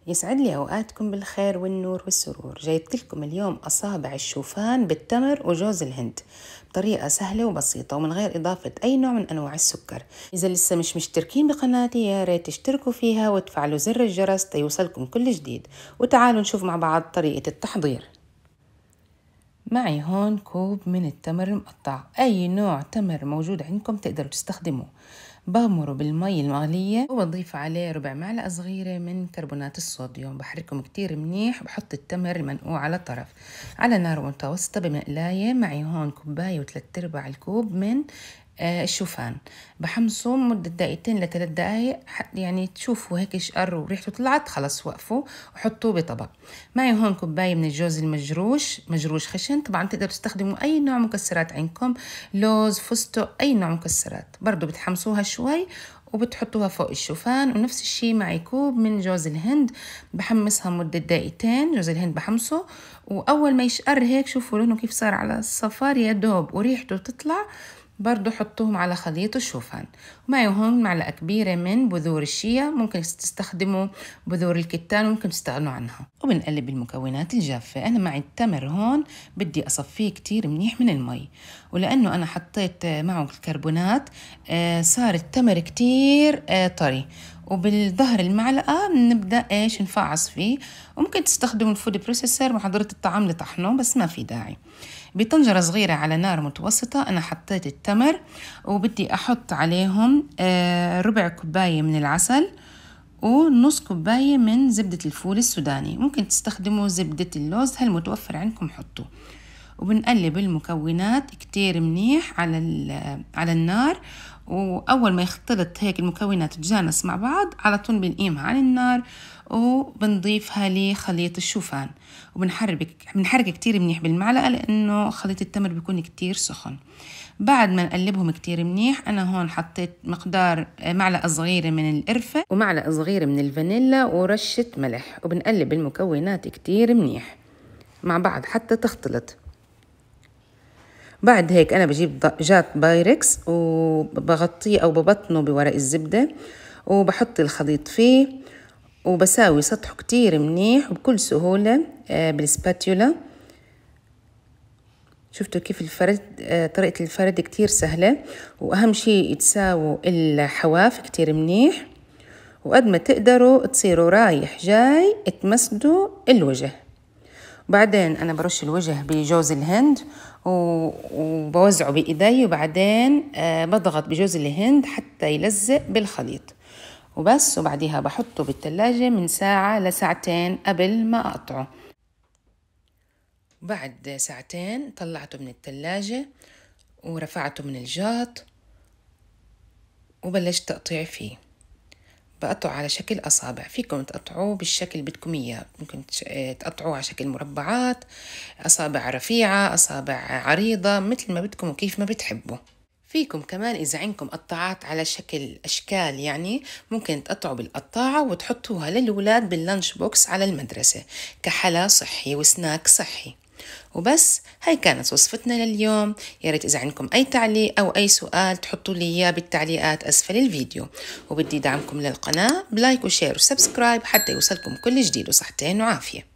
يسعد لي أوقاتكم بالخير والنور والسرور. جايبت لكم اليوم أصابع الشوفان بالتمر وجوز الهند بطريقة سهلة وبسيطة ومن غير إضافة أي نوع من أنواع السكر. إذا لسه مش مشتركين بقناتي يا ريت تشتركوا فيها وتفعلوا زر الجرس تيوصلكم كل جديد. وتعالوا نشوف مع بعض طريقة التحضير. معي هون كوب من التمر المقطع، أي نوع تمر موجود عندكم تقدروا تستخدموه. بغمره بالمي المغلية وبضيف عليه ربع معلقة صغيرة من كربونات الصوديوم. بحركهم كتير منيح. بحط التمر المنقوع على طرف على نار متوسطة بمقلاية. معي هون كوباية و3/4 الكوب من الشوفان. بحمصه مدة دقيقتين ل3 دقايق، يعني تشوفوا هيك شقر وريحته طلعت خلص وقفوا وحطوه بطبق. معي هون كوباية من الجوز مجروش خشن. طبعا تقدروا تستخدموا أي نوع مكسرات عندكم، لوز، فستق، أي نوع مكسرات. برضو بتحمصوها شوي وبتحطوها فوق الشوفان. ونفس الشي معي كوب من جوز الهند، بحمصها مدة دقيقتين. جوز الهند بحمصه وأول ما يشقر هيك شوفوا لونه كيف صار على الصفار يا دوب وريحته تطلع، برضو حطوهم على خليط الشوفان. ومعي هون معلقة كبيرة من بذور الشيا، ممكن تستخدموا بذور الكتان وممكن تستغنوا عنها. وبنقلب المكونات الجافة. أنا معي التمر هون بدي أصفيه كتير منيح من المي، ولأنه أنا حطيت معه الكربونات صار التمر كتير طري. وبالظهر المعلقة نبدأ نفعص فيه. وممكن تستخدموا الفود بروسيسور محضرة الطعام لطحنه، بس ما في داعي. بطنجرة صغيرة على نار متوسطة أنا حطيت التمر وبدي أحط عليهم ربع كوباية من العسل ونص كوباية من زبدة الفول السوداني. ممكن تستخدموا زبدة اللوز، هالمتوفر عندكم حطوه. وبنقلب المكونات كتير منيح على النار. وأول ما يختلط هيك المكونات تتجانس مع بعض على طول بنقيمها عن النار وبنضيفها لخليط الشوفان. وبنحرك كتير منيح بالمعلقة لأنه خليط التمر بيكون كتير سخن. بعد ما نقلبهم كتير منيح أنا هون حطيت مقدار معلقة صغيرة من القرفة ومعلقة صغيرة من الفانيلا ورشة ملح. وبنقلب المكونات كتير منيح مع بعض حتى تختلط. بعد هيك أنا بجيب جات بايركس وبغطيه أو ببطنه بورق الزبدة وبحط الخليط فيه وبساوي سطحه كتير منيح وبكل سهولة بالسباتيولا. شفتوا كيف الفرد؟ طريقة الفرد كتير سهلة. وأهم شيء تساووا الحواف كتير منيح، وقد ما تقدروا تصيروا رايح جاي تمسدوا الوجه. بعدين أنا برش الوجه بجوز الهند وبوزعه بإيدي، وبعدين بضغط بجوز الهند حتى يلزق بالخليط وبس. وبعديها بحطه بالثلاجة من ساعة لساعتين قبل ما أقطعه. بعد ساعتين طلعته من الثلاجة ورفعته من الجاط وبلشت تقطيع فيه. بقطعه على شكل أصابع. فيكم تقطعوه بالشكل بدكم إياه، ممكن تقطعوه على شكل مربعات، أصابع رفيعة، أصابع عريضة، مثل ما بدكم وكيف ما بتحبوا. فيكم كمان إذا عندكم قطاعات على شكل أشكال، يعني ممكن تقطعوا بالقطاعة وتحطوها للولاد باللانش بوكس على المدرسة كحلا صحي وسناك صحي. وبس هاي كانت وصفتنا لليوم. يا ريت إذا عندكم أي تعليق أو أي سؤال تحطوا لي إياه بالتعليقات أسفل الفيديو. وبدي دعمكم للقناة بلايك وشير وسبسكرايب حتى يوصلكم كل جديد، وصحتين وعافية.